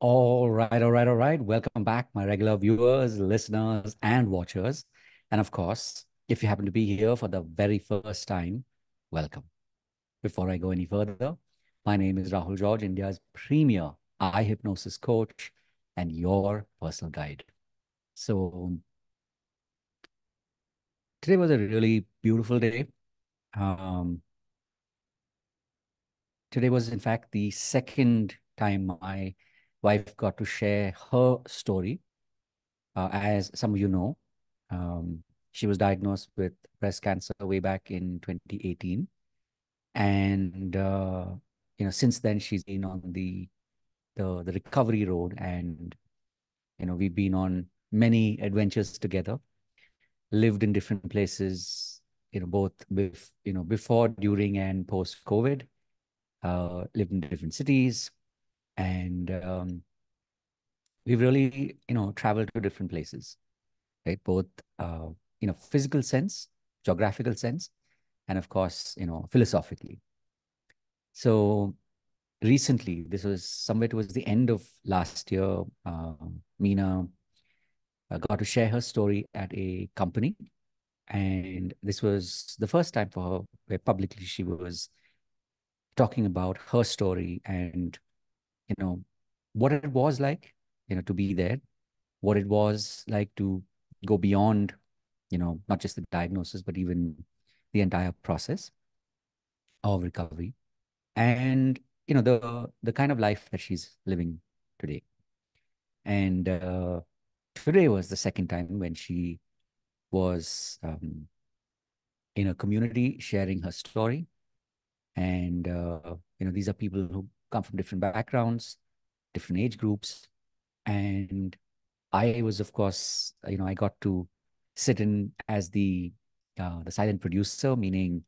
All right. Welcome back, my regular viewers, listeners, and watchers. And of course, if you happen to be here for the very first time, welcome. Before I go any further, my name is Rahul George, India's premier eye hypnosis coach and your personal guide. So today was a really beautiful day. Um, Today was, in fact, the second time my wife got to share her story. As some of you know, um, she was diagnosed with breast cancer way back in 2018. And, since then she's been on the recovery road and, we've been on many adventures together, lived in different places, both before, during, and post COVID, lived in different cities. And we've really, traveled to different places, right? Both, physical sense, geographical sense, and of course, philosophically. So recently, this was somewhere towards the end of last year, Meena got to share her story at a company. And this was the first time for her where publicly she was talking about her story and, you know, what it was like, to be there, what it was like to go beyond, not just the diagnosis, but even the entire process of recovery and, the kind of life that she's living today. And today was the second time when she was in a community sharing her story. And, these are people who come from different backgrounds, different age groups. And I was, of course, I got to sit in as the silent producer, meaning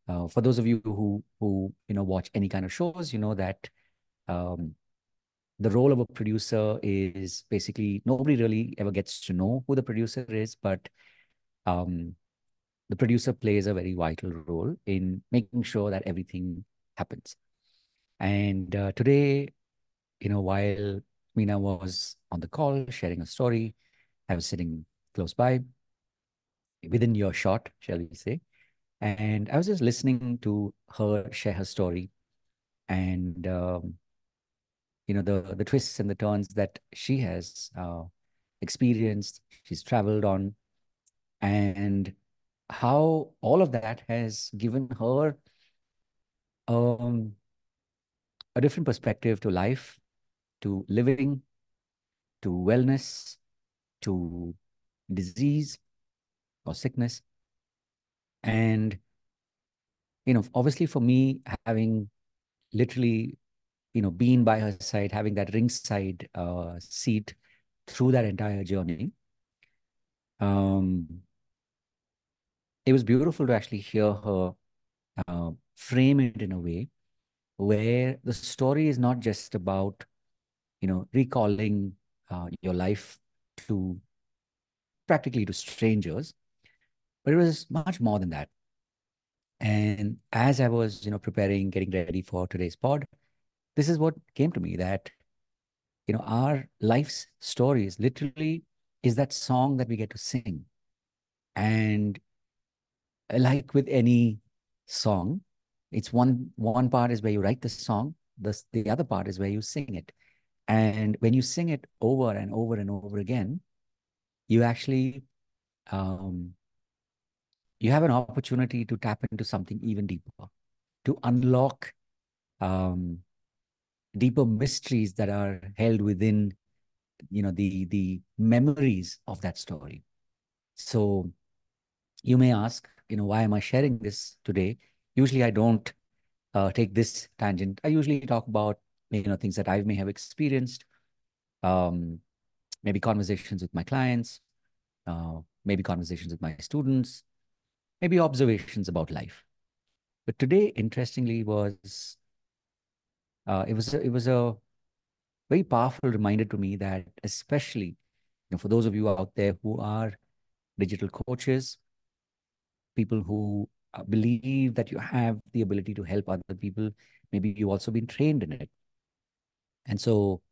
for those of you who watch any kind of shows, you know that um, the role of a producer is basically nobody really ever gets to know who the producer is, but um, the producer plays a very vital role in making sure that everything happens. And today, while Meena was on the call sharing a story, I was sitting close by, within earshot, shall we say. And I was just listening to her share her story and, the twists and the turns that she has experienced, she's traveled on, and how all of that has given her um, a different perspective to life, to living, to wellness, to disease or sickness. And, obviously for me, having literally, been by her side, having that ringside seat through that entire journey, um, it was beautiful to actually hear her frame it in a way where the story is not just about, recalling your life to practically to strangers, but it was much more than that. And as I was, preparing, getting ready for today's pod, this is what came to me that, our life's stories literally is that song that we get to sing. And like with any song, it's one part is where you write the song, the other part is where you sing it. And when you sing it over and over and over again, you actually um, you have an opportunity to tap into something even deeper, to unlock um, deeper mysteries that are held within, the memories of that story. So you may ask, why am I sharing this today? Usually I don't take this tangent. I usually talk about, things that I may have experienced, um, maybe conversations with my clients, maybe conversations with my students, maybe observations about life. But today, interestingly, it was a very powerful reminder to me that, especially, for those of you out there who are digital coaches, people who believe that you have the ability to help other people, maybe you've also been trained in it. And so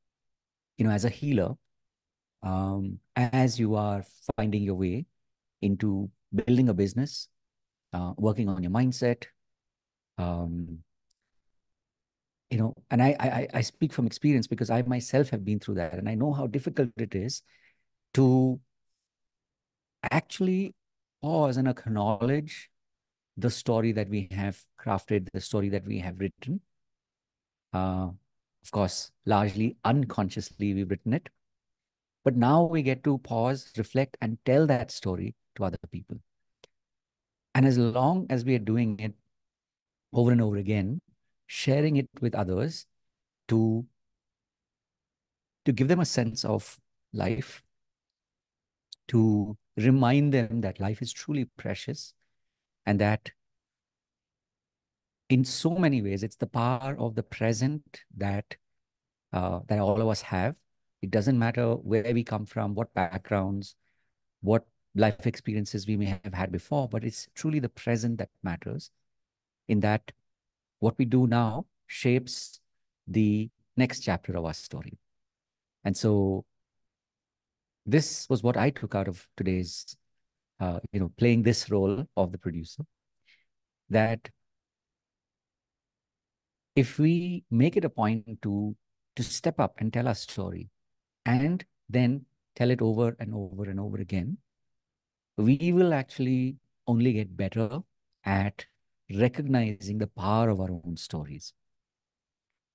as a healer, as you are finding your way into building a business, working on your mindset, um, and I speak from experience because I myself have been through that, and I know how difficult it is to actually pause and acknowledge the story that we have crafted, the story that we have written. Uh, of course, largely unconsciously we've written it, but now we get to pause, reflect, and tell that story to other people. And as long as we are doing it over and over again, sharing it with others to give them a sense of life, to remind them that life is truly precious, and that in so many ways it's the power of the present that all of us have. It doesn't matter where we come from, what backgrounds, what life experiences we may have had before, but it's truly the present that matters, in that what we do now shapes the next chapter of our story. And so this was what I took out of today's, playing this role of the producer, that if we make it a point to step up and tell our story, and then tell it over and over and over again, we will actually only get better at recognizing the power of our own stories.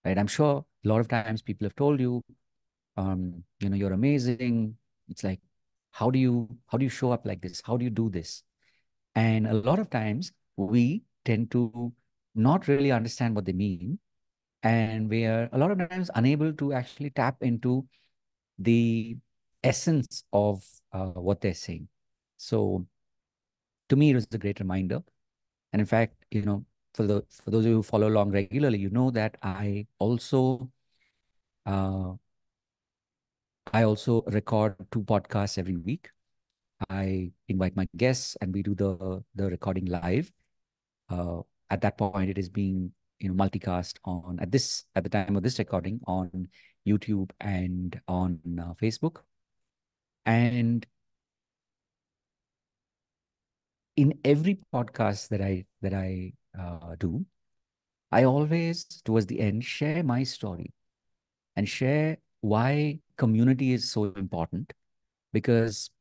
Right? I'm sure a lot of times people have told you, you're amazing. It's like, how do you show up like this? How do you do this? And a lot of times we tend to not really understand what they mean. And we are a lot of times unable to actually tap into the essence of what they're saying. So to me, it was a great reminder. And in fact, for those of you who follow along regularly, you know that uh, I also record 2 podcasts every week. I invite my guests and we do the recording live. Uh, at that point, it is being multicast on at the time of this recording on YouTube and on Facebook. And in every podcast that I do, I always towards the end share my story and share why community is so important, because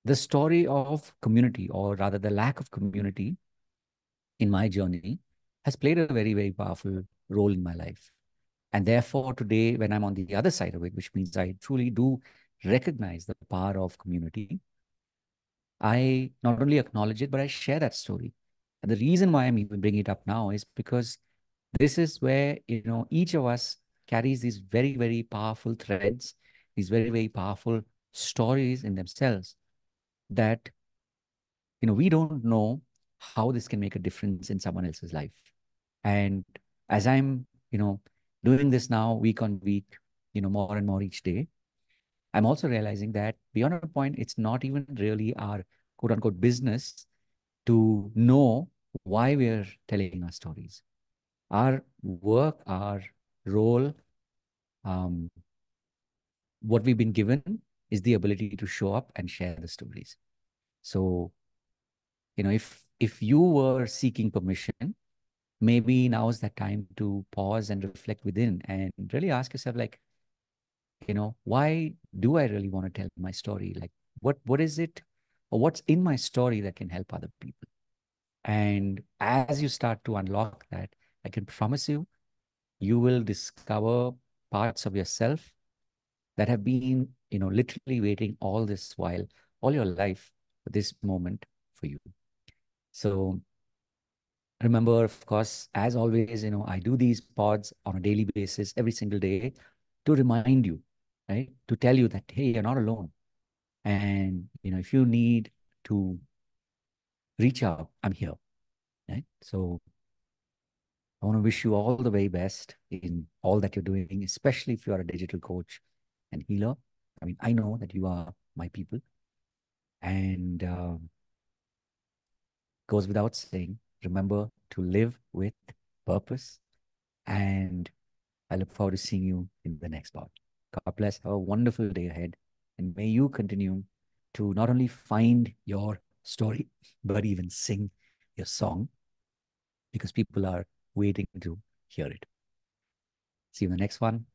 the story of community, or rather the lack of community in my journey, has played a very, very powerful role in my life. And therefore, today, when I'm on the other side of it, which means I truly do recognize the power of community, I not only acknowledge it, but I share that story. And the reason why I'm even bringing it up now is because this is where, each of us carries these very, very powerful threads, these very, very powerful stories in themselves that, we don't know how this can make a difference in someone else's life. And as I'm, doing this now week on week, more and more each day, I'm also realizing that beyond a point, it's not even really our quote unquote business to know why we're telling our stories. Our work, our role, um, what we've been given is the ability to show up and share the stories. So, if you were seeking permission, maybe now is that time to pause and reflect within and really ask yourself, like, why do I really want to tell my story? Like, what is it, or what's in my story that can help other people? And as you start to unlock that, I can promise you, you will discover parts of yourself that have been, literally waiting all this while, all your life, for this moment for you. So remember, of course, as always, I do these pods on a daily basis, every single day, to remind you, right? To tell you that, hey, you're not alone. And, if you need to reach out, I'm here, right? So I want to wish you all the very best in all that you're doing, especially if you are a digital coach and healer. I mean, I know that you are my people. And goes without saying, remember to live with purpose and I look forward to seeing you in the next part. God bless. Have a wonderful day ahead. And may you continue to not only find your story, but even sing your song because people are waiting to hear it. See you in the next one.